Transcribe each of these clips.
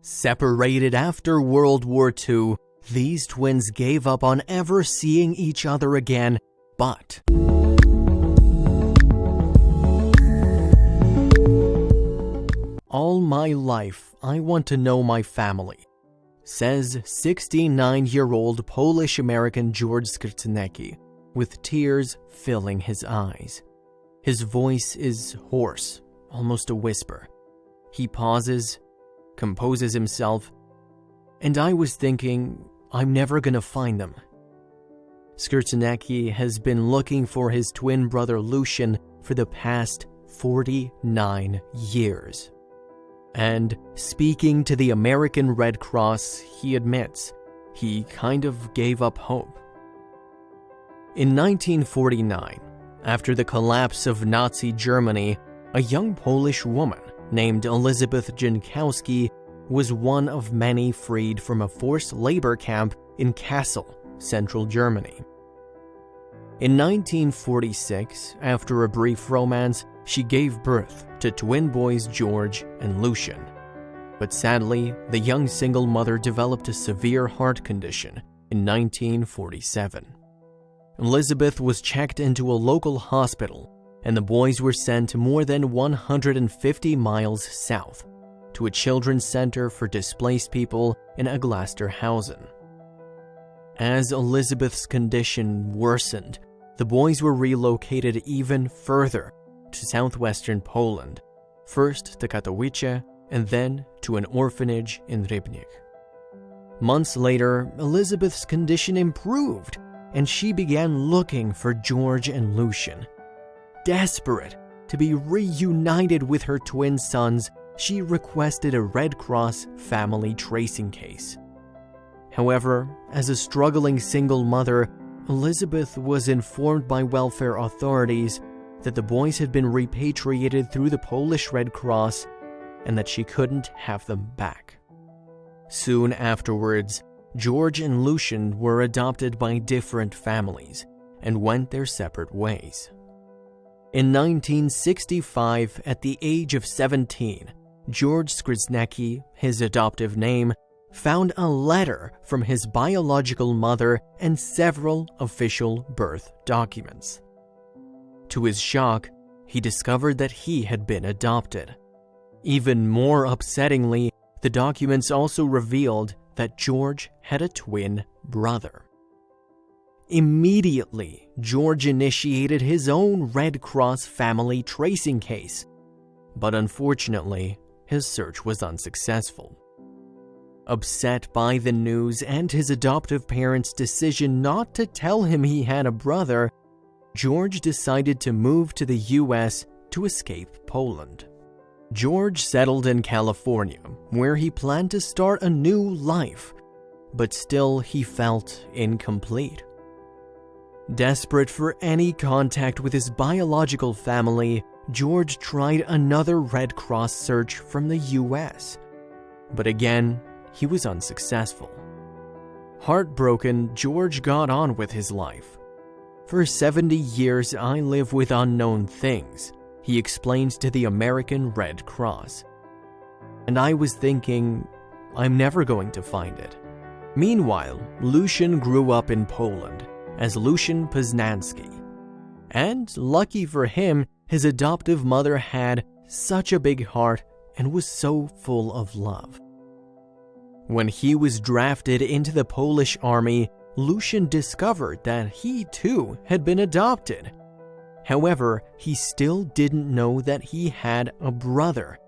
Separated after World War II, these twins gave up on ever seeing each other again, but all my life, I want to know my family, says 69-year-old Polish-American George Skrzynecki, with tears filling his eyes. His voice is hoarse, almost a whisper. He pauses, composes himself, and I was thinking, I'm never gonna find them. Skrzynecki has been looking for his twin brother Lucian for the past 49 years. And speaking to the American Red Cross, he admits he kind of gave up hope. In 1949, after the collapse of Nazi Germany, a young Polish woman named Elizabeth Jankowski was one of many freed from a forced labor camp in Kassel, central Germany. In 1946, after a brief romance, she gave birth to twin boys George and Lucian. But sadly, the young single mother developed a severe heart condition in 1947. Elizabeth was checked into a local hospital, and the boys were sent more than 150 miles south to a children's center for displaced people in Aglasterhausen. As Elizabeth's condition worsened, the boys were relocated even further to southwestern Poland, first to Katowice and then to an orphanage in Rybnik. Months later, Elizabeth's condition improved, and she began looking for George and Lucian. Desperate to be reunited with her twin sons, she requested a Red Cross family tracing case. However, as a struggling single mother, Elizabeth was informed by welfare authorities that the boys had been repatriated through the Polish Red Cross and that she couldn't have them back. Soon afterwards, George and Lucian were adopted by different families and went their separate ways. In 1965, at the age of 17, George Skrzynecki, his adoptive name, found a letter from his biological mother and several official birth documents. To his shock, he discovered that he had been adopted. Even more upsettingly, the documents also revealed that George had a twin brother. Immediately, George initiated his own Red Cross family tracing case, but unfortunately, his search was unsuccessful. Upset by the news and his adoptive parents' decision not to tell him he had a brother, George decided to move to the US to escape Poland. George settled in California, where he planned to start a new life, but still he felt incomplete. Desperate for any contact with his biological family, George tried another Red Cross search from the US, but again, he was unsuccessful. Heartbroken, George got on with his life. For 70 years, I live with unknown things, he explained to the American Red Cross. And I was thinking, I'm never going to find it. Meanwhile, Lucian grew up in Poland as Lucian Poznański. And lucky for him, his adoptive mother had such a big heart and was so full of love. When he was drafted into the Polish army, Lucian discovered that he too had been adopted. However, he still didn't know that he had a brother,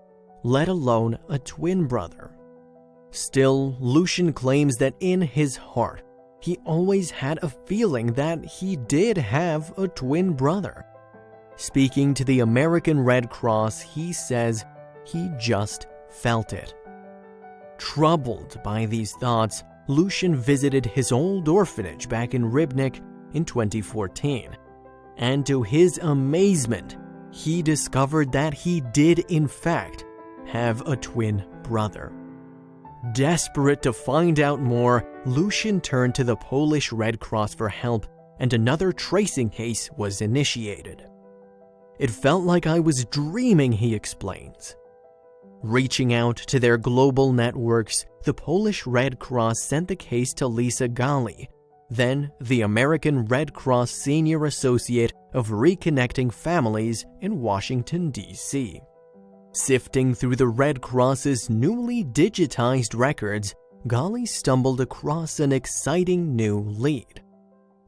let alone a twin brother. Still, Lucian claims that in his heart, he always had a feeling that he did have a twin brother. Speaking to the American Red Cross, he says he just felt it. Troubled by these thoughts, Lucian visited his old orphanage back in Rybnik in 2014. And to his amazement, he discovered that he did in fact have a twin brother. Desperate to find out more, Lucian turned to the Polish Red Cross for help, and another tracing case was initiated. It felt like I was dreaming, he explains. Reaching out to their global networks, the Polish Red Cross sent the case to Lisa Gali, then the American Red Cross Senior Associate of Reconnecting Families in Washington, D.C. Sifting through the Red Cross's newly digitized records, Gali stumbled across an exciting new lead.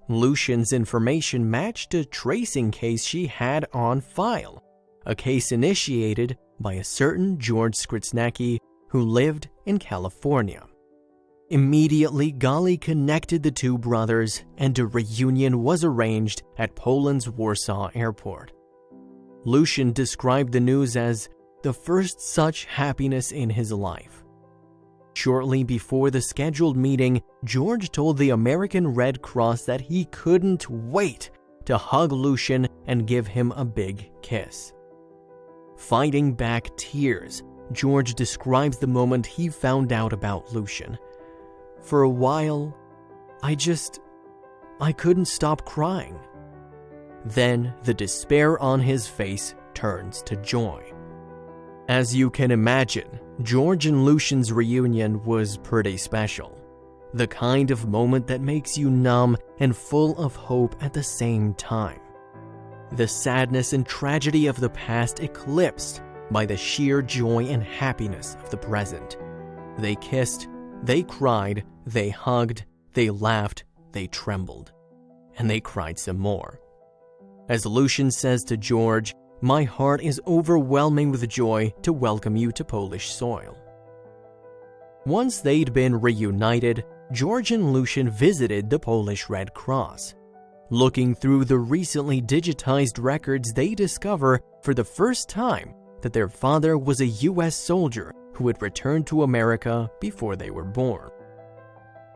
Lucian's information matched a tracing case she had on file, a case initiated by a certain George Skrzynski who lived in California. Immediately, Gali connected the two brothers, and a reunion was arranged at Poland's Warsaw airport. Lucian described the news as the first such happiness in his life. Shortly before the scheduled meeting, George told the American Red Cross that he couldn't wait to hug Lucian and give him a big kiss. Fighting back tears, George describes the moment he found out about Lucian. For a while, I couldn't stop crying. Then the despair on his face turns to joy. As you can imagine, George and Lucian's reunion was pretty special. The kind of moment that makes you numb and full of hope at the same time. The sadness and tragedy of the past eclipsed by the sheer joy and happiness of the present. They kissed, they cried, they hugged, they laughed, they trembled, and they cried some more. As Lucian says to George, "My heart is overwhelming with joy to welcome you to Polish soil." Once they'd been reunited, George and Lucian visited the Polish Red Cross. Looking through the recently digitized records, they discover for the first time that their father was a U.S. soldier who had returned to America before they were born.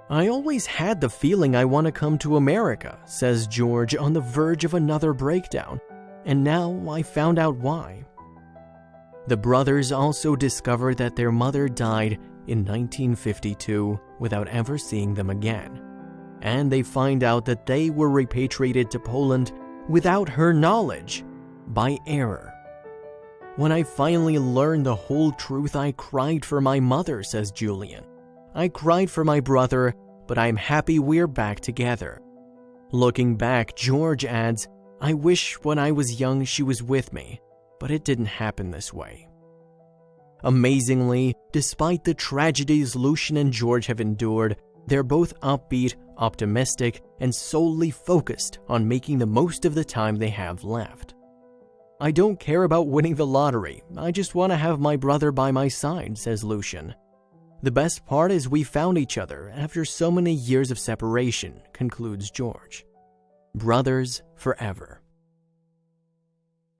"I always had the feeling I want to come to America," says George on the verge of another breakdown, "and now I found out why." The brothers also discover that their mother died in 1952 without ever seeing them again, and they find out that they were repatriated to Poland without her knowledge, by error. "When I finally learned the whole truth, I cried for my mother," says Julian. "I cried for my brother, but I'm happy we're back together." Looking back, George adds, "I wish when I was young she was with me, but it didn't happen this way." Amazingly, despite the tragedies Lucian and George have endured, they're both upbeat, optimistic, and solely focused on making the most of the time they have left. "I don't care about winning the lottery, I just want to have my brother by my side," says Lucian. "The best part is we found each other after so many years of separation," concludes George. Brothers forever.